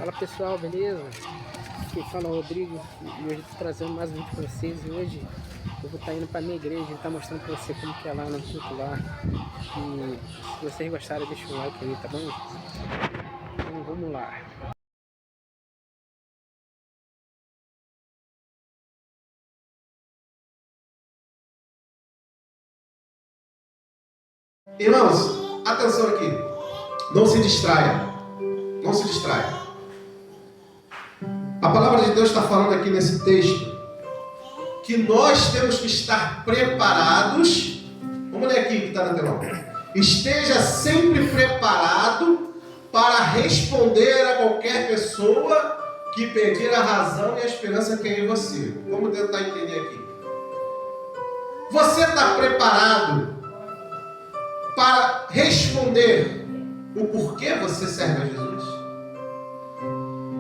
Fala pessoal, beleza? Quem fala é o Rodrigo e hoje estou trazendo mais um vídeo para vocês. E hoje eu vou estar indo para a minha igreja e estar mostrando para você como que é lá no culto lá. E se vocês gostaram, deixa um like aí, tá bom? Então vamos lá. Irmãos, atenção aqui. Não se distraia. Não se distraia. A palavra de Deus está falando aqui nesse texto que nós temos que estar preparados. Vamos ler aqui que está na tela. Esteja sempre preparado para responder a qualquer pessoa que pedir a razão e a esperança que é em você. Vamos tentar entender aqui. Você está preparado para responder o porquê você serve a Jesus?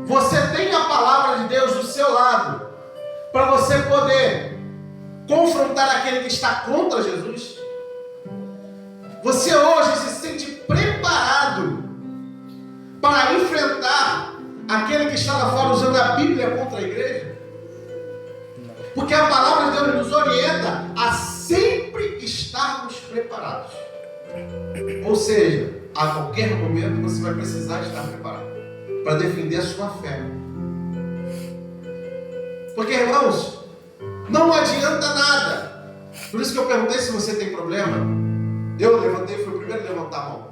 Você tem a palavra de Deus do seu lado para você poder confrontar aquele que está contra Jesus? Você hoje se sente preparado para enfrentar aquele que está lá fora usando a Bíblia contra a igreja? Porque a palavra de Deus nos orienta a sempre estarmos preparados. Ou seja, a qualquer momento você vai precisar estar preparado para defender a sua fé. Porque, irmãos, não adianta nada. Por isso que eu perguntei se você tem problema. Eu levantei, fui o primeiro a levantar a mão.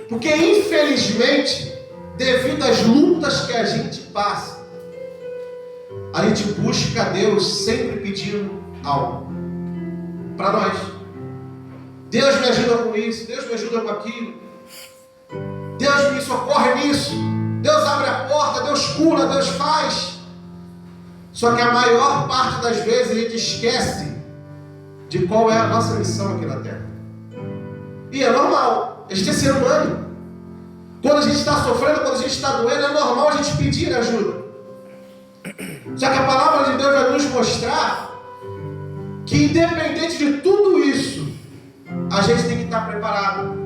Porque, infelizmente, devido às lutas que a gente passa, a gente busca a Deus sempre pedindo algo para nós. Deus me ajuda com isso, Deus me ajuda com aquilo, Deus me socorre nisso, Deus abre a porta, Deus cura, Deus faz. Só que a maior parte das vezes a gente esquece de qual é a nossa missão aqui na Terra. E é normal, a gente é ser humano. Quando a gente está sofrendo, quando a gente está doendo, é normal a gente pedir ajuda. Só que a palavra de Deus vai nos mostrar que, independente de tudo isso, a gente tem que estar preparado.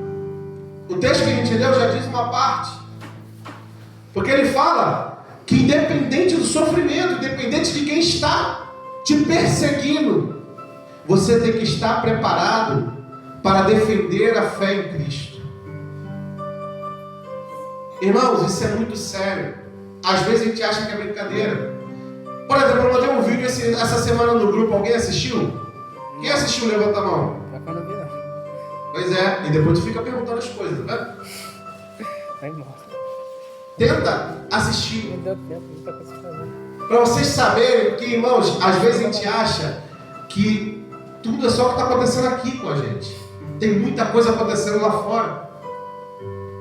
O texto que a gente leu já diz uma parte. Porque ele fala que, independente do sofrimento, independente de quem está te perseguindo, você tem que estar preparado para defender a fé em Cristo. Irmãos, isso é muito sério. Às vezes a gente acha que é brincadeira. Por exemplo, eu mandei um vídeo essa semana no grupo. Alguém assistiu? Quem assistiu? Levanta a mão. Pois é, e depois tu fica perguntando as coisas, tá vendo? Vai embora. Tenta assistir. Não deu tempo, não tá conseguindo fazer. Para vocês saberem que, irmãos, às vezes a gente acha que tudo é só o que está acontecendo aqui com a gente. Tem muita coisa acontecendo lá fora.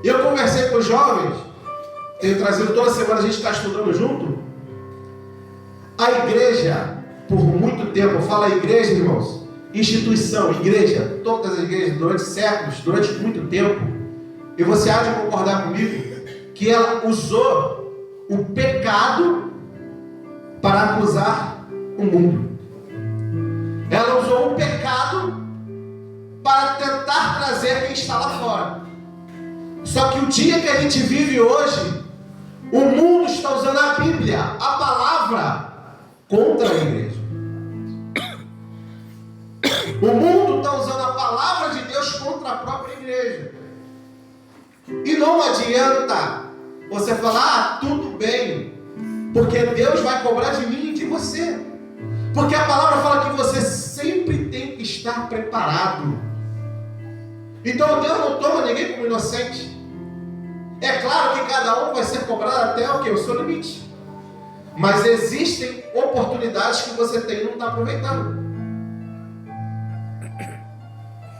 Eu conversei com os jovens, tenho trazido toda semana, a gente está estudando junto. A igreja, por muito tempo, eu falo a igreja, irmãos, instituição, igreja, todas as igrejas, durante séculos, durante muito tempo, e você há de concordar comigo, que ela usou o pecado para acusar o mundo. Ela usou o pecado para tentar trazer quem está lá fora. Só que o dia que a gente vive hoje, o mundo está usando a Bíblia, a palavra, contra a igreja. O mundo está usando a palavra de Deus contra a própria igreja. E não adianta você falar, tudo bem, porque Deus vai cobrar de mim e de você. Porque a palavra fala que você sempre tem que estar preparado. Então Deus não toma ninguém como inocente. É claro que cada um vai ser cobrado até o seu limite. Mas existem oportunidades que você tem e não está aproveitando.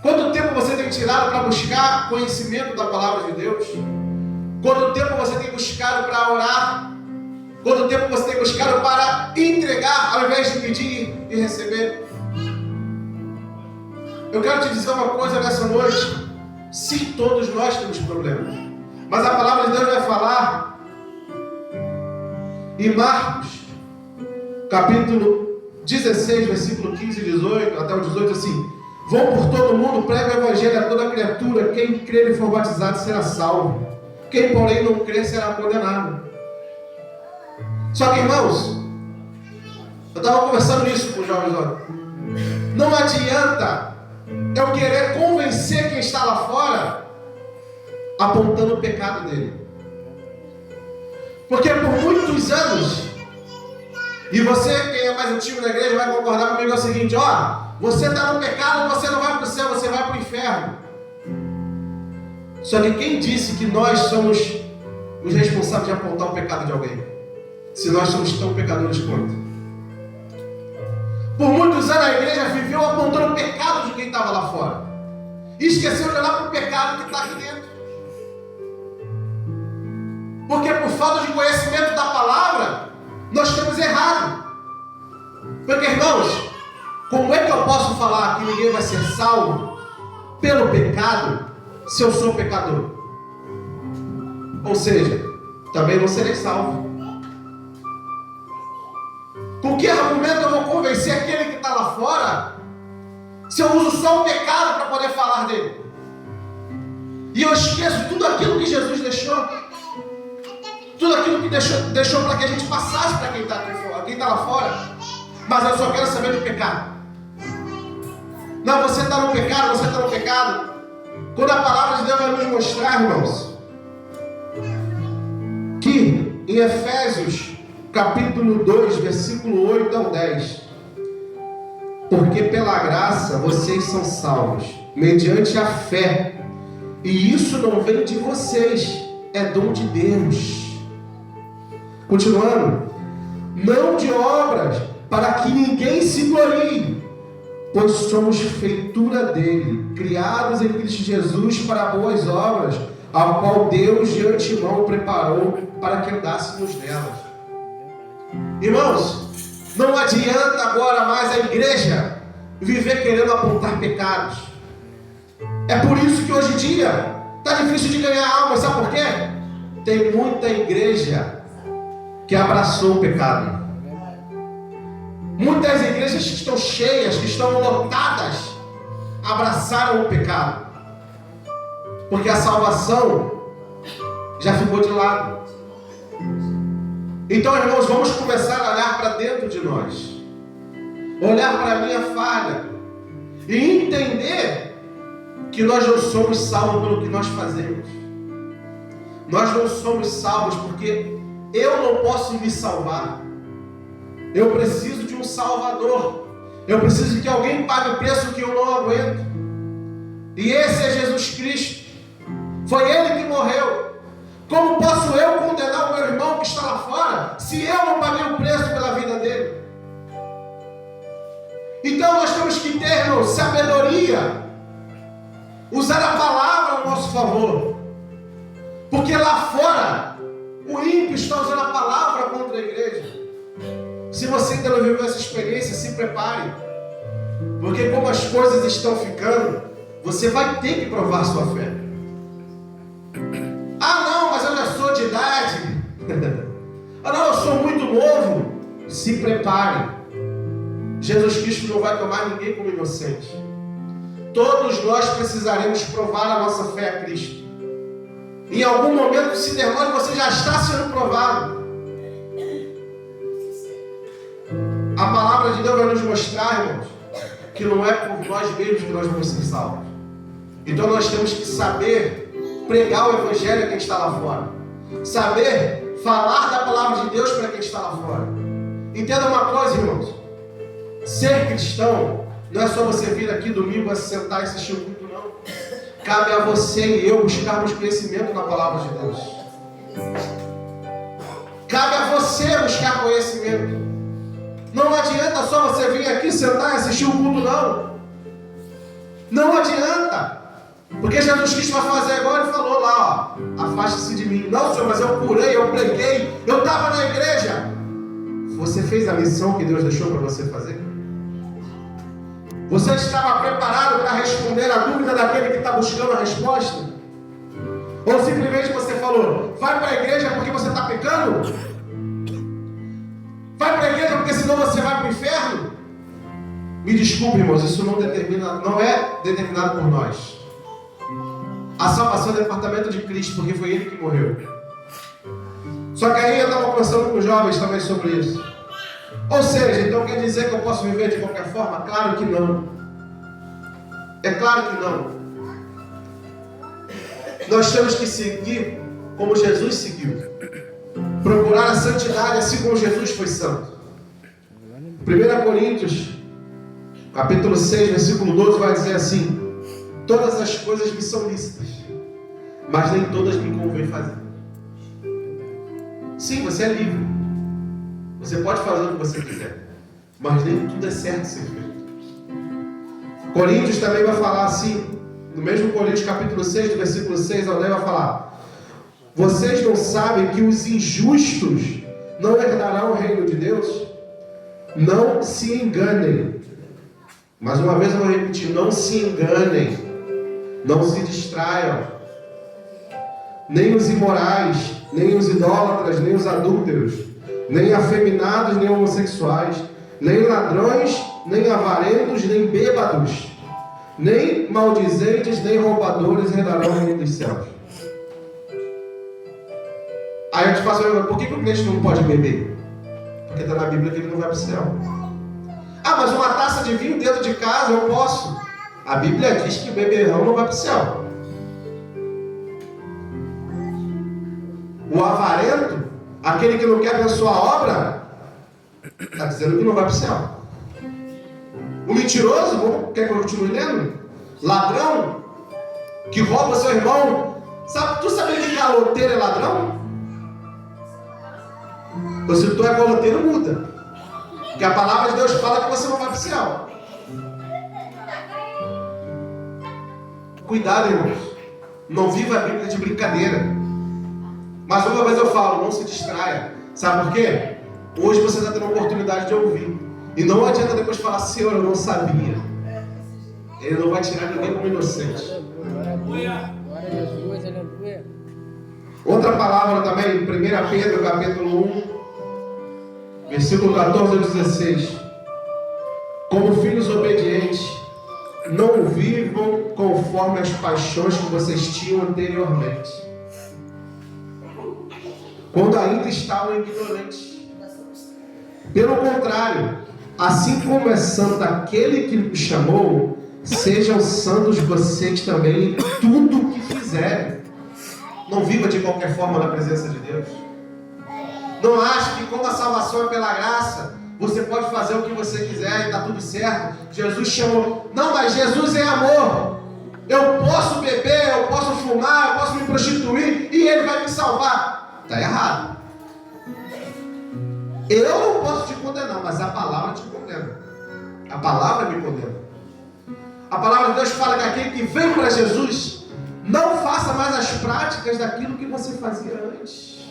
Quanto tempo você tem tirado para buscar conhecimento da palavra de Deus? Quanto tempo você tem buscado para orar? Quanto tempo você tem buscado para entregar ao invés de pedir e receber? Eu quero te dizer uma coisa nessa noite. Sim, todos nós temos problemas. Mas a palavra de Deus vai falar em Marcos, capítulo 16, versículo 15 e 18, até o 18, assim: vão por todo mundo, pregue o evangelho a toda criatura. Quem crer e for batizado será salvo. Quem, porém, não crer será condenado. Só que, irmãos, eu estava conversando isso com os jovens ontem. Não adianta eu querer convencer quem está lá fora apontando o pecado dele. Porque por muitos anos, e você, quem é mais antigo na igreja, vai concordar comigo, é o seguinte: ó, você está no pecado, você não vai para o céu, você vai para o inferno. Só que quem disse que nós somos os responsáveis de apontar o pecado de alguém? Se nós somos tão pecadores quanto. Por muitos anos a igreja viveu apontando o pecado de quem estava lá fora. E esqueceu de olhar para o pecado que está aqui dentro. Porque por falta de conhecimento da palavra, nós temos errado. Porque, irmãos, como é que eu posso falar que ninguém vai ser salvo pelo pecado se eu sou pecador? Ou seja, também não serei salvo. Com que argumento eu vou convencer aquele que está lá fora se eu uso só o pecado para poder falar dele? E eu esqueço tudo aquilo que Jesus deixou. Tudo aquilo que deixou para que a gente passasse para quem está aqui fora, quem está lá fora. Mas eu só quero saber do pecado. Não, você está no pecado, você está no pecado. Quando a palavra de Deus vai nos mostrar, irmãos, que em Efésios capítulo 2, versículo 8 ao 10, porque pela graça vocês são salvos, mediante a fé, e isso não vem de vocês, é dom de Deus. Continuando, não de obras, para que ninguém se glorie, pois somos feitura dele, criados em Cristo Jesus para boas obras, a qual Deus de antemão preparou para que andássemos nelas. Irmãos, não adianta agora mais a igreja viver querendo apontar pecados. É por isso que hoje em dia está difícil de ganhar alma. Sabe por quê? Tem muita igreja que abraçou o pecado. Muitas igrejas que estão cheias, que estão lotadas, abraçaram o pecado. Porque a salvação já ficou de lado. Então, irmãos, vamos começar a olhar para dentro de nós. Olhar para a minha falha. E entender que nós não somos salvos pelo que nós fazemos. Nós não somos salvos porque eu não posso me salvar. Eu preciso de um Salvador. Eu preciso que alguém pague o preço que eu não aguento. E esse é Jesus Cristo. Foi Ele que morreu. Como posso eu condenar o meu irmão que está lá fora, se eu não paguei o preço pela vida dele? Então nós temos que ter, irmãos, sabedoria. Usar a palavra ao nosso favor. Porque lá fora, o ímpio está usando a palavra contra a igreja. Se você ainda não viveu essa experiência, se prepare. Porque como as coisas estão ficando, você vai ter que provar sua fé. Ah não, mas eu já sou de idade. Ah não, eu sou muito novo. Se prepare. Jesus Cristo não vai tomar ninguém como inocente. Todos nós precisaremos provar a nossa fé a Cristo. Em algum momento, se demore, você já está sendo provado. A palavra de Deus vai nos mostrar, irmãos, que não é por nós mesmos que nós vamos ser salvos. Então nós temos que saber pregar o Evangelho a quem está lá fora. Saber falar da palavra de Deus para quem está lá fora. Entenda uma coisa, irmãos. Ser cristão não é só você vir aqui domingo a se sentar e assistir o culto, não. Cabe a você e eu buscarmos conhecimento na palavra de Deus. Cabe a você buscar conhecimento. Não adianta só você vir aqui sentar e assistir o culto, não. Não adianta. Porque Jesus Cristo vai fazer agora e falou lá, ó, afaste-se de mim. Não, Senhor, mas eu curei, eu preguei, eu estava na igreja. Você fez a missão que Deus deixou para você fazer? Você estava preparado para responder a dúvida daquele que está buscando a resposta? Ou simplesmente você falou, vai para a igreja porque você está pecando? Vai para a igreja porque senão você vai para o inferno? Me desculpe, irmãos, isso não é determinado por nós. A salvação é do departamento de Cristo, porque foi Ele que morreu. Só que aí eu estava conversando com os jovens também sobre isso. Ou seja, então quer dizer que eu posso viver de qualquer forma? Claro que não. É claro que não. Nós temos que seguir como Jesus seguiu. Procurar a santidade assim como Jesus foi santo. 1 Coríntios, capítulo 6, versículo 12, vai dizer assim: todas as coisas me são lícitas, mas nem todas me convém fazer. Sim, você é livre. Você pode fazer o que você quiser, mas nem tudo é certo ser feito. Coríntios também vai falar assim, no mesmo Coríntios capítulo 6, do versículo 6 ao 10, vai falar: vocês não sabem que os injustos não herdarão o reino de Deus? Não se enganem. Mais uma vez eu vou repetir: não se enganem, não se distraiam. Nem os imorais, nem os idólatras, nem os adúlteros, nem afeminados, nem homossexuais, nem ladrões, nem avarentos, nem bêbados, nem maldizentes, nem roubadores herdarão o reino dos céus. Aí eu te faço uma pergunta: por que o crente não pode beber? Porque está na Bíblia que ele não vai para o céu. Ah, mas uma taça de vinho dentro de casa eu posso. A Bíblia diz que beberrão não vai para o céu. O avarento, aquele que não quer abençoar a obra, está dizendo que não vai para o céu. O mentiroso, quer que eu continue lendo? Ladrão, que rouba seu irmão. Tu sabia que caloteiro é ladrão? Então, se tu é caloteiro, muda. Porque a palavra de Deus fala que você não vai para o céu. Cuidado, irmãos. Não viva a Bíblia de brincadeira. Mas uma vez eu falo, não se distraia. Sabe por quê? Hoje você está tendo a oportunidade de ouvir. E não adianta depois falar: Senhor, eu não sabia. Ele não vai tirar ninguém como inocente. Glória a Jesus, aleluia. Outra palavra também, 1 Pedro, capítulo 1, versículo 14 a 16. Como filhos obedientes, não vivam conforme as paixões que vocês tinham anteriormente, quando ainda estavam ignorantes. Pelo contrário, assim como é santo aquele que me chamou, sejam santos vocês também em tudo o que fizerem. Não viva de qualquer forma na presença de Deus. Não ache que como a salvação é pela graça, você pode fazer o que você quiser e está tudo certo. Jesus chamou. Não, mas Jesus é amor. Eu posso beber, eu posso fumar, eu posso me prostituir e Ele vai me salvar. Está errado. Eu não posso te condenar, mas a palavra te condena. A palavra me condena. A palavra de Deus fala que aquele que vem para Jesus não faça mais as práticas daquilo que você fazia antes.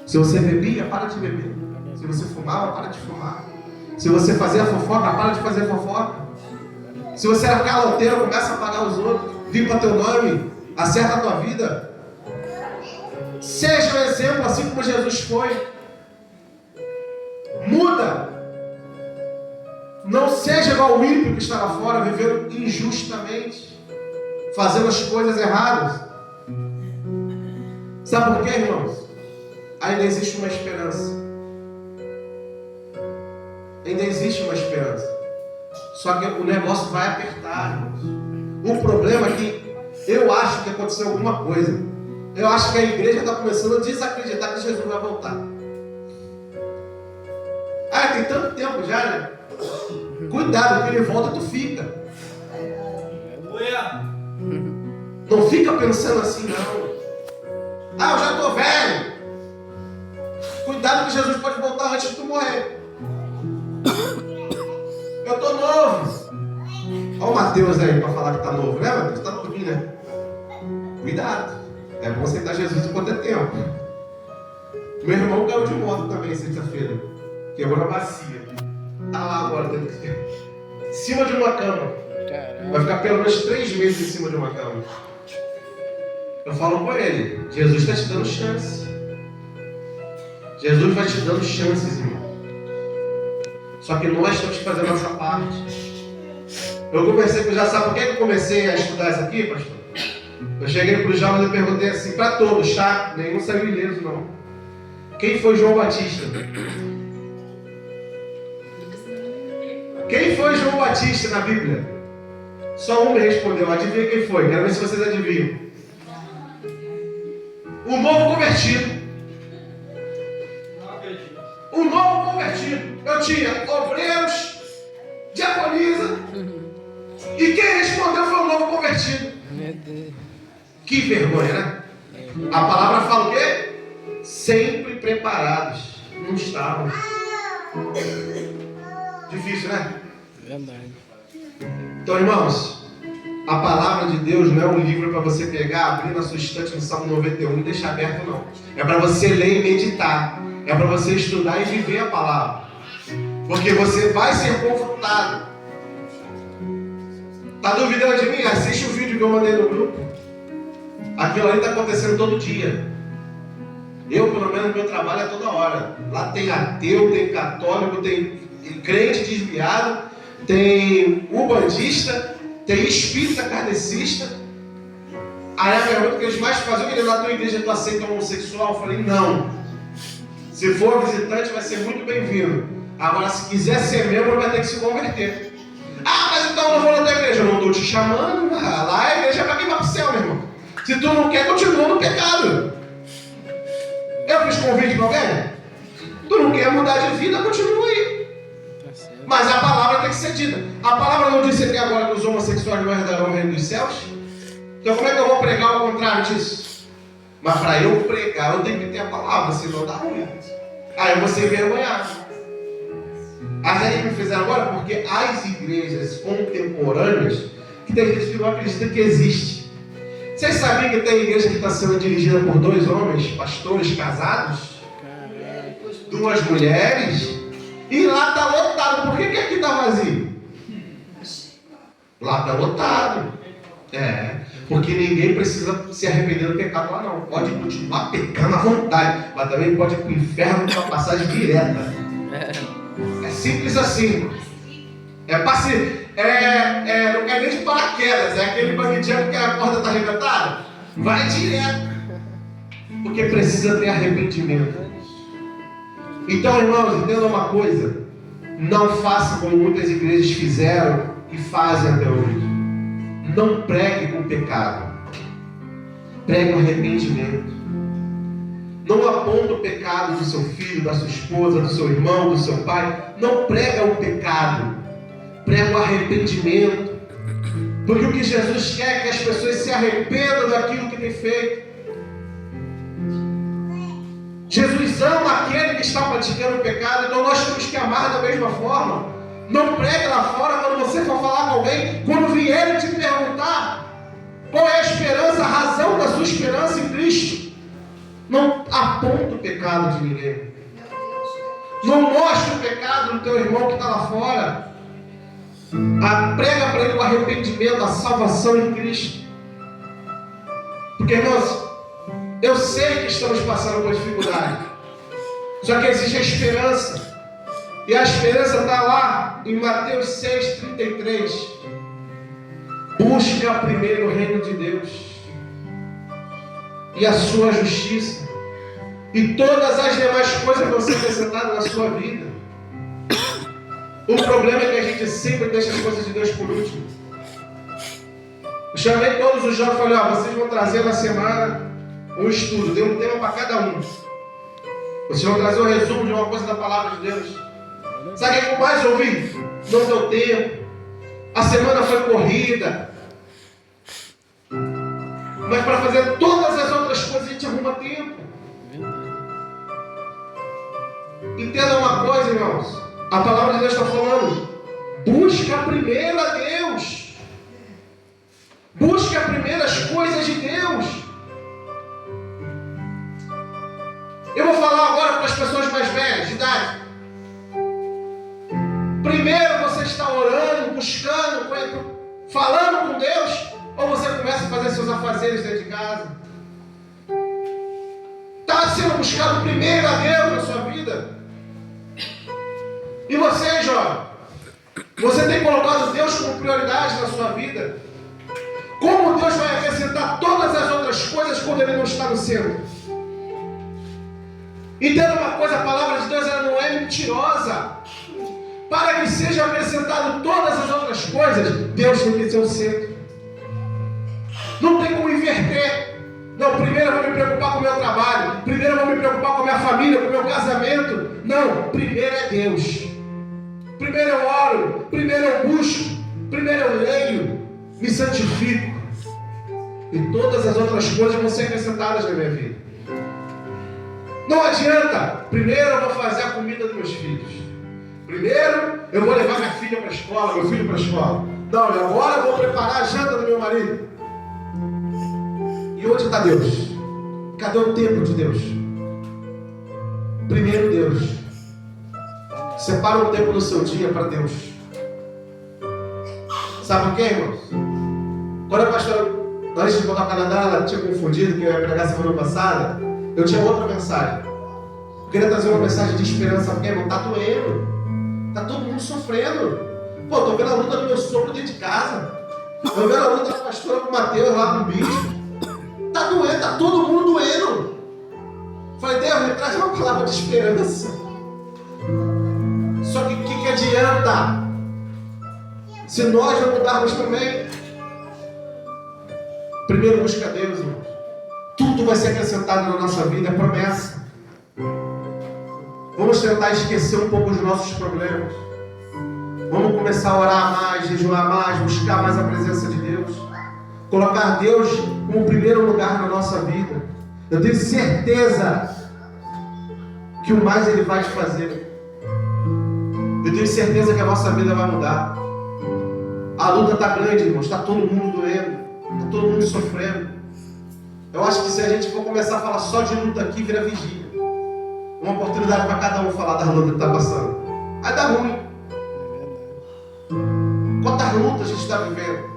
Se você bebia, para de beber. Se você fumava, para de fumar. Se você fazia fofoca, para de fazer fofoca. Se você era caloteiro, começa a pagar os outros. Limpa teu nome, acerta a tua vida. Seja um exemplo assim como Jesus foi. Muda. Não seja igual o ímpio que está lá fora, vivendo injustamente, fazendo as coisas erradas. Sabe por quê, irmãos? Ainda existe uma esperança. Ainda existe uma esperança. Só que o negócio vai apertar, irmãos. O problema é que eu acho que aconteceu alguma coisa. Eu acho que a igreja está começando a desacreditar que Jesus vai voltar. Ah, tem tanto tempo já, né? Cuidado, que ele volta, tu fica. Não fica pensando assim, não. Ah, eu já estou velho. Cuidado que Jesus pode voltar antes de tu morrer. Eu estou novo. Olha o Mateus aí para falar que está novo, né, Mateus? Está dormindo, né? Cuidado. É bom aceitar Jesus enquanto é tempo. Meu irmão caiu de moto também sexta-feira. Quebrou a bacia. Está lá agora dentro em cima de uma cama. Vai ficar pelo menos 3 meses em cima de uma cama. Eu falo com ele: Jesus está te dando chance. Jesus vai te dando chances, irmão. Só que nós temos que fazer a nossa parte. Eu comecei, já sabe por que eu comecei a estudar isso aqui, pastor? Eu cheguei para os jovens e perguntei assim, para todos, tá? Nenhum saiu ileso, não. Quem foi João Batista? Quem foi João Batista na Bíblia? Só um me respondeu. Adivinha quem foi? Quero ver se vocês adivinham. O novo convertido. O novo convertido. Eu tinha obreiros, diaconisa, e quem respondeu foi o novo convertido. Meu Deus. Que vergonha, né? A palavra fala o quê? Sempre preparados. Não estavam. Difícil, né? Verdade. Então, irmãos, a palavra de Deus não é um livro para você pegar, abrir na sua estante no Salmo 91 e deixar aberto, não. É para você ler e meditar. É para você estudar e viver a palavra. Porque você vai ser confrontado. Tá duvidando de mim? Assiste o vídeo que eu mandei no grupo. Aquilo ali está acontecendo todo dia. Eu, pelo menos, meu trabalho é toda hora. Lá tem ateu, tem católico, tem crente desviado, tem ubandista, tem espírita kardecista. Aí a pergunta que eles mais fazem: na tua igreja tu aceita homossexual? Eu falei: não. Se for visitante vai ser muito bem-vindo. Agora, se quiser ser membro, vai ter que se converter. Ah, mas então eu não vou na tua igreja. Eu não estou te chamando. Lá a igreja é para quem vai para o céu, meu irmão. Se tu não quer, continua no pecado. Eu fiz convite para alguém? Tu não quer mudar de vida, continua aí. Mas a palavra tem que ser dita. A palavra não disse aqui agora que os homossexuais não herdarão o reino dos céus? Então como é que eu vou pregar o contrário disso? Mas para eu pregar, eu tenho que ter a palavra, senão dá ruim. Aí eu vou ser envergonhado. Aí me fizeram agora porque as igrejas contemporâneas, que tem gente que não acredita que existe. Vocês sabiam que tem igreja que está sendo dirigida por 2 homens, pastores casados? Duas mulheres? E lá está lotado. Por que aqui está vazio? Lá está lotado. Porque ninguém precisa se arrepender do pecado lá não. Pode continuar pecando à vontade, mas também pode ir para o inferno com uma passagem direta. É simples assim. Não quer nem de paraquedas. É aquele bandido que a corda está arrebentada. Vai direto. Porque precisa ter arrependimento. Então, irmãos, entenda uma coisa. Não faça como muitas igrejas fizeram e fazem até hoje. Não pregue com pecado. Pregue com arrependimento. Não aponta o pecado do seu filho, da sua esposa, do seu irmão, do seu pai. Não prega o pecado. Prega o arrependimento. Porque o que Jesus quer é que as pessoas se arrependam daquilo que tem feito. Jesus ama aquele que está praticando o pecado, então nós temos que amar da mesma forma. Não pregue lá fora quando você for falar com alguém, quando vier te perguntar qual é a esperança, a razão da sua esperança em Cristo. Não aponta o pecado de ninguém. Não mostre o pecado do teu irmão que está lá fora. Prega para ele o arrependimento, a salvação em Cristo. Porque, irmãos, eu sei que estamos passando por dificuldade. Só que existe a esperança. E a esperança está lá em Mateus 6,33. Busca primeiro o reino de Deus e a sua justiça, e todas as demais coisas vão ser acrescentadas na sua vida. O problema é que a gente sempre deixa as coisas de Deus por último. Eu chamei todos os jovens e falei: vocês vão trazer na semana um estudo, dei um tema para cada um. Vocês vão trazer um resumo de uma coisa da palavra de Deus. Sabe o que eu mais ouvi? Não deu tempo. A semana foi corrida. Mas para fazer todas as outras coisas a gente arruma tempo. Entenda uma coisa, irmãos. A palavra de Deus está falando: busca primeiro a Deus. Busca primeiro as coisas de Deus. Eu vou falar agora para as pessoas mais velhas de idade. Primeiro você está orando, buscando, falando com Deus, ou você começa a fazer seus afazeres dentro de casa? Está sendo buscado primeiro a Deus na sua vida? E você, jovem? Você tem colocado Deus como prioridade na sua vida? Como Deus vai acrescentar todas as outras coisas quando Ele não está no centro? Entenda uma coisa, a palavra de Deus ela não é mentirosa. Para que seja acrescentado todas as outras coisas, Deus tem que ser o centro. Não tem como inverter. Não, primeiro eu vou me preocupar com o meu trabalho. Primeiro eu vou me preocupar com a minha família, com o meu casamento. Não, primeiro é Deus. Primeiro eu oro. Primeiro eu busco. Primeiro eu leio. Me santifico. E todas as outras coisas vão ser acrescentadas na minha vida. Não adianta. Primeiro eu vou fazer a comida dos meus filhos. Primeiro eu vou levar minha filha para a escola, meu filho para a escola. Não, e agora eu vou preparar a janta do meu marido. E onde está Deus? Cadê o templo de Deus? Primeiro Deus. Separa um tempo no seu dia para Deus. Sabe o que, irmãos? Quando a pastora, antes de voltar ao Canadá, ela tinha confundido que eu ia pregar semana passada, eu tinha outra mensagem. Eu queria trazer uma mensagem de esperança, porque, irmão, está doendo. Está todo mundo sofrendo. Pô, estou vendo a luta do meu sogro dentro de casa. Estou vendo a luta da pastora com o Mateus lá no bicho. Está doendo, está todo mundo doendo. Falei, Deus, me traz uma palavra de esperança. Só que o que adianta? Se nós não mudarmos também. Primeiro busca Deus, irmão. Tudo vai ser acrescentado na nossa vida, é promessa. Vamos tentar esquecer um pouco os nossos problemas. Vamos começar a orar mais, jejuar mais, buscar mais a presença de Deus. Colocar Deus como primeiro lugar na nossa vida. Eu tenho certeza que o mais Ele vai te fazer. Eu tenho certeza que a nossa vida vai mudar. A luta está grande, irmãos. Está todo mundo doendo. Está todo mundo sofrendo. Eu acho que se a gente for começar a falar só de luta aqui, vira vigília. Uma oportunidade para cada um falar da luta que está passando. Aí dá ruim. Quantas lutas a gente está vivendo?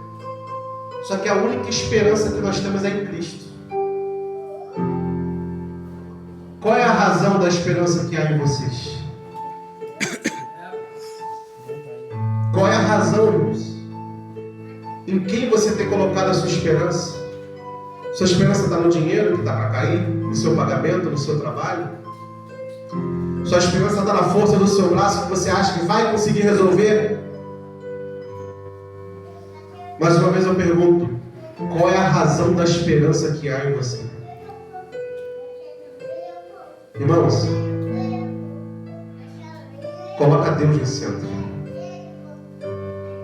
Só que a única esperança que nós temos é em Cristo. Qual é a razão da esperança que há em vocês? Qual é a razão, irmãos? Em quem você tem colocado a sua esperança? Sua esperança está no dinheiro que está para cair? No seu pagamento, no seu trabalho? Sua esperança está na força do seu braço que você acha que vai conseguir resolver? Mais uma vez eu pergunto, qual é a razão da esperança que há em você? Irmãos, coloca Deus no centro.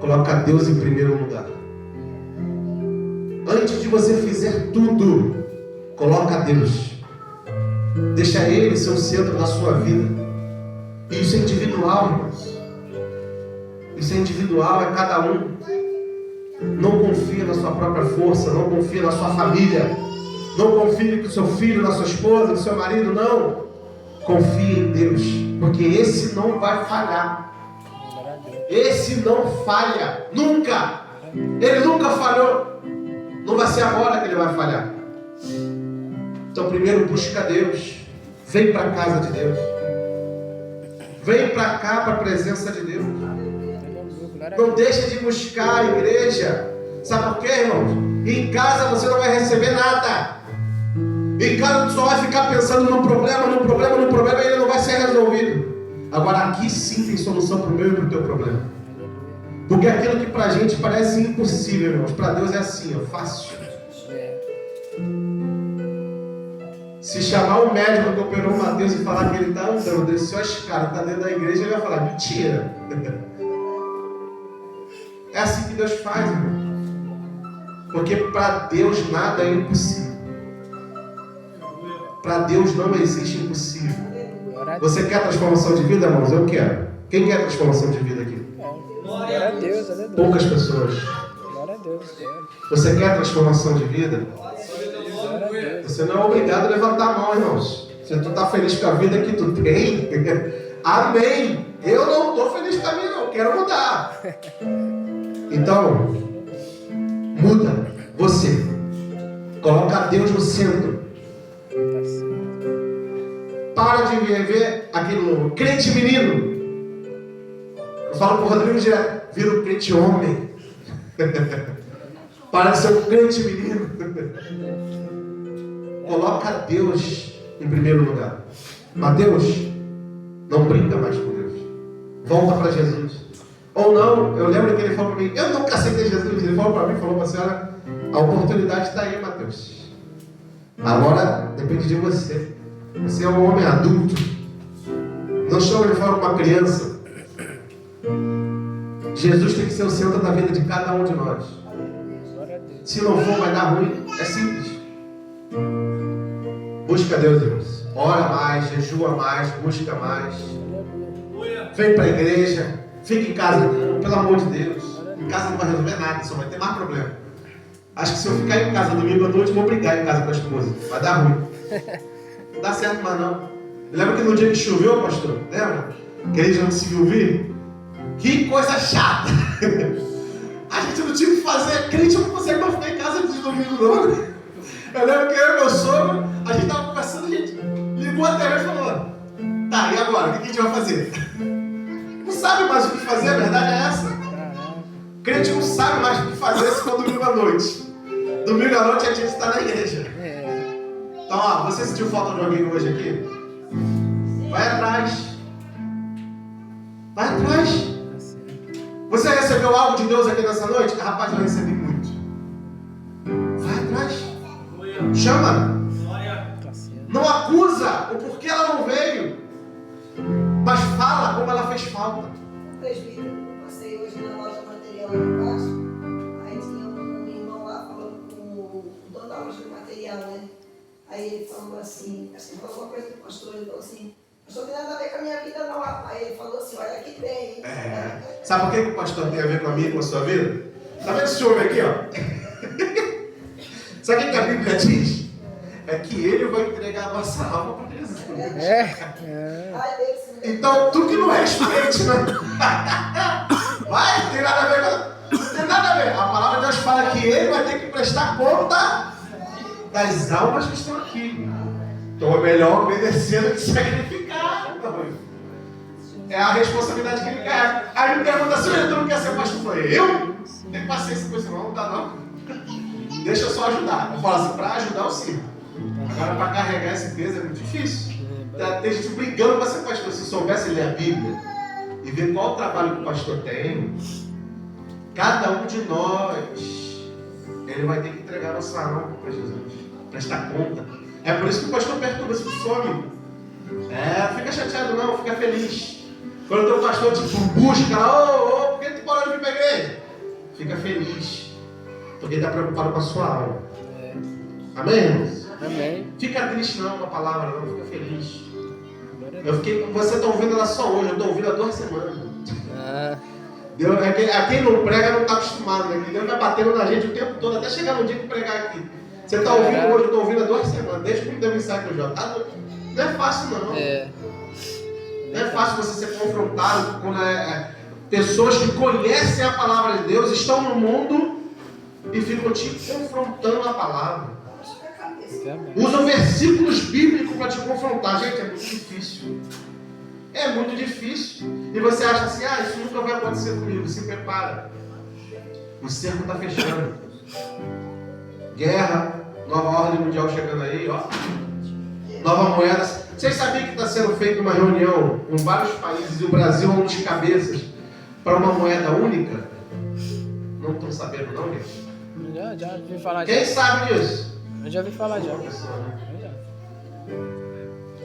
Coloca Deus em primeiro lugar. Antes de você fizer tudo, coloca Deus. Deixa Ele ser o centro da sua vida. E isso é individual, irmãos. Isso é individual, é cada um. Não confia na sua própria força, não confia na sua família, não confie no seu filho, na sua esposa, no seu marido, não. Confie em Deus, porque esse não vai falhar. Esse não falha, nunca. Ele nunca falhou. Não vai ser agora que ele vai falhar. Então primeiro busca Deus. Vem para a casa de Deus. Vem para cá, para a presença de Deus. Não deixe de buscar a igreja. Sabe por quê, irmãos? Em casa você não vai receber nada. Em casa você só vai ficar pensando no problema, e ele não vai ser resolvido. Agora aqui sim tem solução para o meu e para o teu problema. Porque aquilo que para a gente parece impossível, irmãos, para Deus é assim, ó, fácil. Se chamar o médico que operou o Mateus e falar que ele está andando, desceu a escada, está dentro da igreja, ele vai falar, mentira. É assim que Deus faz, irmão. Porque para Deus nada é impossível. Para Deus não existe impossível. Você quer transformação de vida, irmãos? Eu quero. Quem quer transformação de vida aqui? Glória a Deus, aleluia. Poucas pessoas. Glória a Deus. Você quer transformação de vida? Glória a Deus. Você não é obrigado a levantar a mão, irmãos. Se tu está feliz com a vida que tu tem, amém. Eu não estou feliz com a minha, não. Quero mudar. Então, muda você. Coloca Deus no centro. Para de viver aquele crente menino. Eu falo pro Rodrigo direto, vira um crente homem. Para de ser um crente menino. Coloca Deus em primeiro lugar. Mateus, não brinca mais com Deus. Volta para Jesus. Ou não, eu lembro que ele falou para mim, eu nunca aceitei Jesus. Ele falou para mim, falou para a senhora, a oportunidade está aí, Mateus. Agora depende de você. Você é um homem adulto. Não chama de forma uma criança. Jesus tem que ser o centro da vida de cada um de nós. Se não for, vai dar ruim. É simples. Busca Deus, irmãos. Ora mais, jejua mais, busca mais. Vem para a igreja. Fica em casa, não, pelo amor de Deus. Em casa não vai resolver nada, só vai ter mais problema. Acho que se eu ficar em casa domingo à noite, vou brigar em casa com a esposa. Vai dar ruim. Não dá certo mais não. Lembra que no dia que choveu, pastor? Lembra? Que a gente não conseguiu vir? Que coisa chata! A gente não tinha o que fazer. Crente não consegue mais ficar em casa de domingo não. Eu lembro que eu e meu sogro, a gente estava conversando, a gente ligou a TV e falou: tá, e agora? O que a gente vai fazer? Não sabe mais o que fazer, a verdade é essa. Crente não sabe mais o que fazer se for domingo à noite. Domingo à noite a gente está na igreja. Então, ó, você sentiu falta de alguém hoje aqui? Vai atrás. Vai atrás. Você recebeu algo de Deus aqui nessa noite? Rapaz, eu recebi muito. Vai atrás. Chama. Não acusa o porquê ela não veio. Mas fala como ela fez falta. Presbítero, eu passei hoje na loja material lá embaixo. Aí tinha um irmão lá falando com o dono da loja de material, né? Aí ele falou assim, acho que ele falou alguma coisa do pastor, ele falou assim: pastor, não tem nada a ver com a minha vida não. Aí ele falou assim: olha aqui tem. Sabe por que o pastor tem a ver com a minha e com a sua vida? Tá vendo esse homem aqui, ó? Sabe o que a Bíblia diz? É que ele vai entregar a nossa alma para Jesus. Então, tu que não respeite, né? Vai, tem nada a ver com... Não tem nada a ver. A palavra de Deus fala que ele vai ter que prestar conta das almas que estão aqui. Então é melhor obedecer do que sacrificar. É a responsabilidade que ele quer. Aí me pergunta assim: tu não quer ser pastor? Eu falei: eu? Tem paciência com isso não dá não. Deixa eu só ajudar. Eu falo assim: para ajudar eu sim. Agora para carregar esse peso é muito difícil. Tem gente brigando para ser pastor. Se soubesse ler a Bíblia e ver qual o trabalho que o pastor tem, cada um de nós, ele vai ter que entregar nossa alma para Jesus, prestar conta. É por isso que o pastor perturba, se some. Fica chateado não, fica feliz. Quando o teu pastor te busca, por que tu parou de vir para a igreja? Fica feliz, porque ele está preocupado com a sua alma. Amém, irmãos? Amém. Fica triste não com a palavra, não, fica feliz. Você está ouvindo ela só hoje, eu estou ouvindo há 2 semanas. Deus, a quem não prega não está acostumado, né? Deus vai batendo na gente o tempo todo, até chegar no dia que pregar aqui. Você está ouvindo hoje, eu estou ouvindo há 2 semanas, desde que me deu mensagem que eu já tá. Não é fácil não. Não é fácil você ser confrontado com pessoas que conhecem a palavra de Deus, estão no mundo e ficam te confrontando a palavra. Usam versículos bíblicos para te confrontar. Gente, é muito difícil. É muito difícil. E você acha assim: isso nunca vai acontecer comigo. Se prepara. O cerco está fechando. Guerra, nova ordem mundial chegando aí, ó. Nova moeda. Vocês sabiam que está sendo feita uma reunião com vários países e o Brasil é um dos cabeças para uma moeda única? Não estão sabendo não, gente? Já ouvi falar. Quem sabe disso? Eu já ouvi falar já.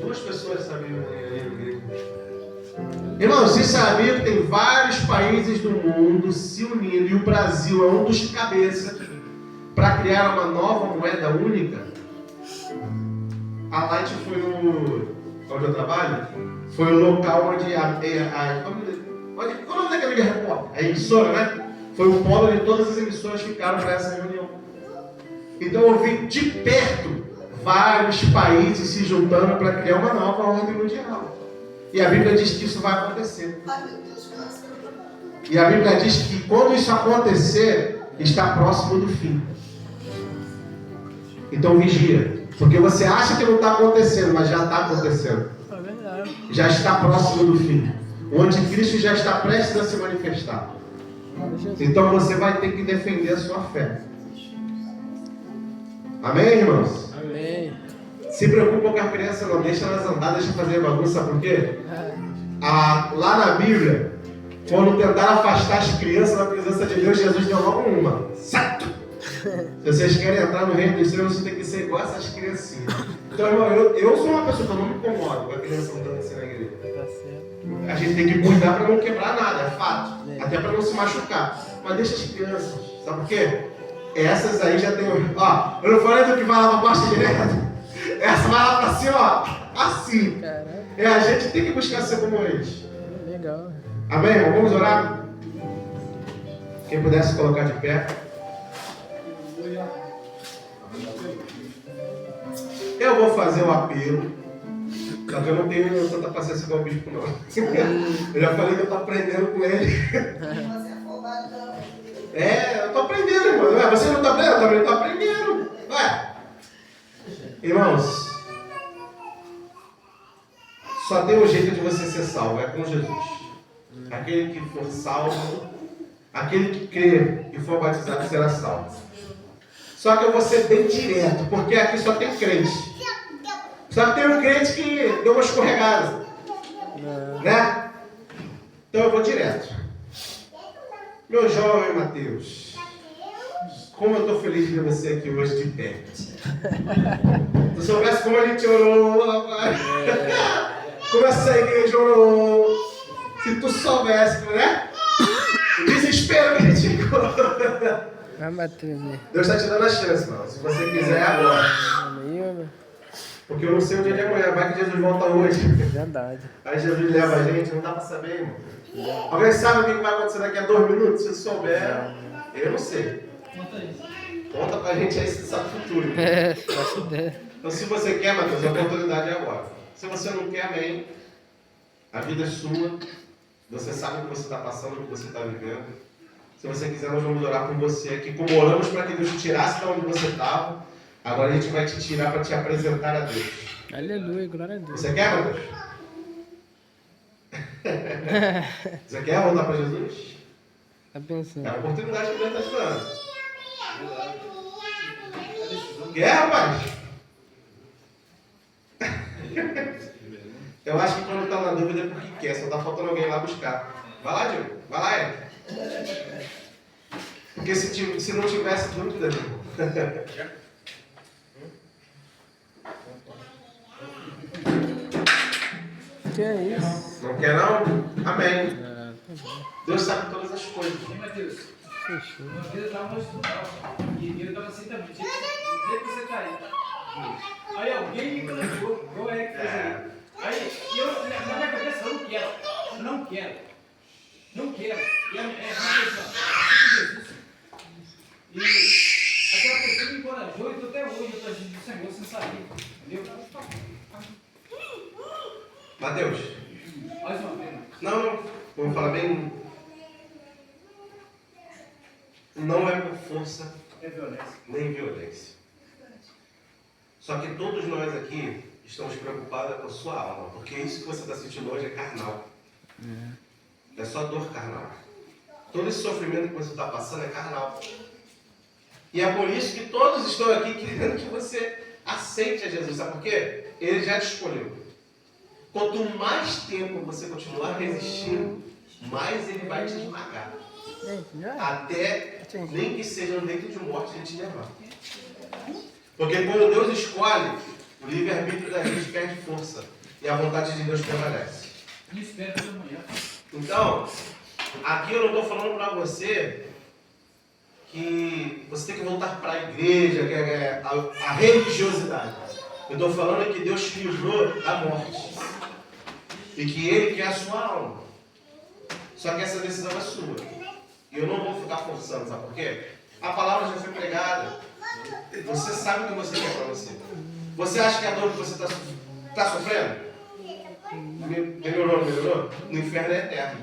Duas pessoas sabiam aí. Irmão, você sabia que tem vários países do mundo se unindo e o Brasil é um dos cabeças para criar uma nova moeda única? A Light foi onde eu trabalho, foi o local onde qual é o nome daquele repórter? A emissora, né? Foi o polo onde todas as emissoras ficaram para essa reunião. Então eu vi de perto vários países se juntando para criar uma nova ordem mundial. E a Bíblia diz que isso vai acontecer. E a Bíblia diz que quando isso acontecer, está próximo do fim. Então vigia. Porque você acha que não está acontecendo, mas já está acontecendo. É verdade. Já está próximo do fim. O anticristo já está prestes a se manifestar. Então você vai ter que defender a sua fé. Amém, irmãos? Amém. Se preocupa com as crianças, não deixa elas andar, deixa fazer bagunça, sabe por quê? Lá na Bíblia, quando tentaram afastar as crianças da presença de Deus, Jesus deu logo uma. Certo? Se vocês querem entrar no reino dos céus, você tem que ser igual a essas criancinhas. Então, irmão, eu sou uma pessoa que eu não me incomodo com a criança andando assim na igreja. Tá certo. A gente tem que cuidar para não quebrar nada, é fato. Até para não se machucar. Mas deixa as crianças, sabe por quê? Essas aí já tem. Ó, eu não falei do que vai lá pra baixo direto. Essa vai lá pra cima, ó. Assim. Caraca. A gente tem que buscar ser como eles. Legal. Amém, irmão? Vamos orar? Quem pudesse colocar de pé. Eu vou fazer o apelo. Só que eu não tenho tanta paciência com o bispo, não. Eu já falei que eu tô aprendendo com ele. Você é afobadão. Eu tô aprendendo, irmão. Ué, você não tá aprendendo? Eu também tô aprendendo. Ué. Irmãos, só tem um jeito de você ser salvo, é com Jesus. Aquele que for salvo, aquele que crer e for batizado será salvo. Só que eu vou ser bem direto, porque aqui só tem crente. Só que tem um crente que deu uma escorregada, né? Então eu vou direto. Meu jovem Mateus, como eu estou feliz de ver você aqui hoje de pé. Se tu soubesse como a gente orou, rapaz. Como essa igreja orou. Se tu soubesse, né? O desespero que a gente ficou. Vai bater, né? Deus está te dando a chance, mano. Se você quiser, é agora. Amém. Porque eu não sei o dia de amanhã. Vai que Jesus volta hoje. Verdade. Aí Jesus leva a gente, não dá para saber, irmão. Alguém sabe o que vai acontecer daqui a 2 minutos? Se souber, eu não sei. Conta pra gente aí se você sabe o futuro. Faço ideia. Então, se você quer, Matheus, a oportunidade é agora. Se você não quer, amém. A vida é sua. Você sabe o que você está passando, o que você está vivendo. Se você quiser, nós vamos orar por você aqui. Como oramos para que Deus te tirasse de onde você estava, agora a gente vai te tirar para te apresentar a Deus. Aleluia, glória a Deus. Você quer, Matheus? Você quer voltar para Jesus? Tá pensando. É a oportunidade que Deus está te dando. Quer, rapaz? Eu acho que quando está na dúvida é porque quer, só está faltando alguém lá buscar. Vai lá, Diego. Vai lá, Ed. Porque se não tivesse dúvida, Que é isso? não quer não? Amém. Tá bom. Deus sabe todas as coisas. Matheus, Fechou. uma vez eu estava no hospital e eu estava assim também, do jeito que você está aí. Aí alguém me colocou, igual é que fez aí. Aí eu, na minha cabeça, eu não quero. E a minha pessoa, Jesus. E aquela pessoa me encorajou e estou até hoje, eu estou agindo do Senhor sem saber, entendeu? Mateus. Mais uma vez. Não. Vamos falar bem. Não é por força É violência. nem violência. Só que todos nós aqui estamos preocupados com a sua alma, porque isso que você está sentindo hoje é carnal. É só dor carnal. Todo esse sofrimento que você está passando é carnal. E é por isso que todos estão aqui querendo que você aceite a Jesus. Sabe por quê? Ele já te escolheu. Quanto mais tempo você continuar resistindo, mais ele vai te esmagar. Até nem que seja no leito de morte ele te levar. Porque quando Deus escolhe, o livre-arbítrio da gente perde força. E a vontade de Deus prevalece. Me espera pela manhã. Então, aqui eu não estou falando para você que você tem que voltar para a igreja, que é a religiosidade. Eu estou falando que Deus te livrou da morte. E que Ele quer a sua alma. Só que essa decisão é sua. E eu não vou ficar forçando, sabe por quê? A palavra já foi pregada. Você sabe o que você quer para você. Você acha que a dor que você está sofrendo? Melhorou? No inferno é eterno.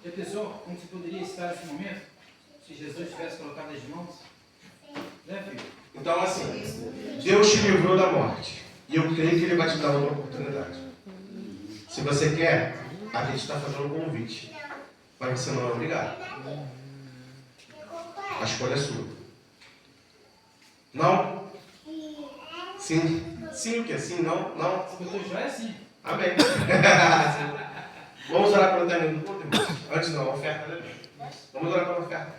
Já pensou como você poderia estar nesse momento se Jesus tivesse colocado as mãos? Né, filho? Então, assim, Deus te livrou da morte. E eu creio que Ele vai te dar outra oportunidade. Se você quer, a gente está fazendo um convite. Mas você não é obrigado. A escolha é sua. Não? Sim. Sim o quê? Sim, não? Não? Se botou joia, é sim. Amém. Vamos orar pelo término do culto, irmãos? Antes não, a oferta, né? Vamos orar pela oferta.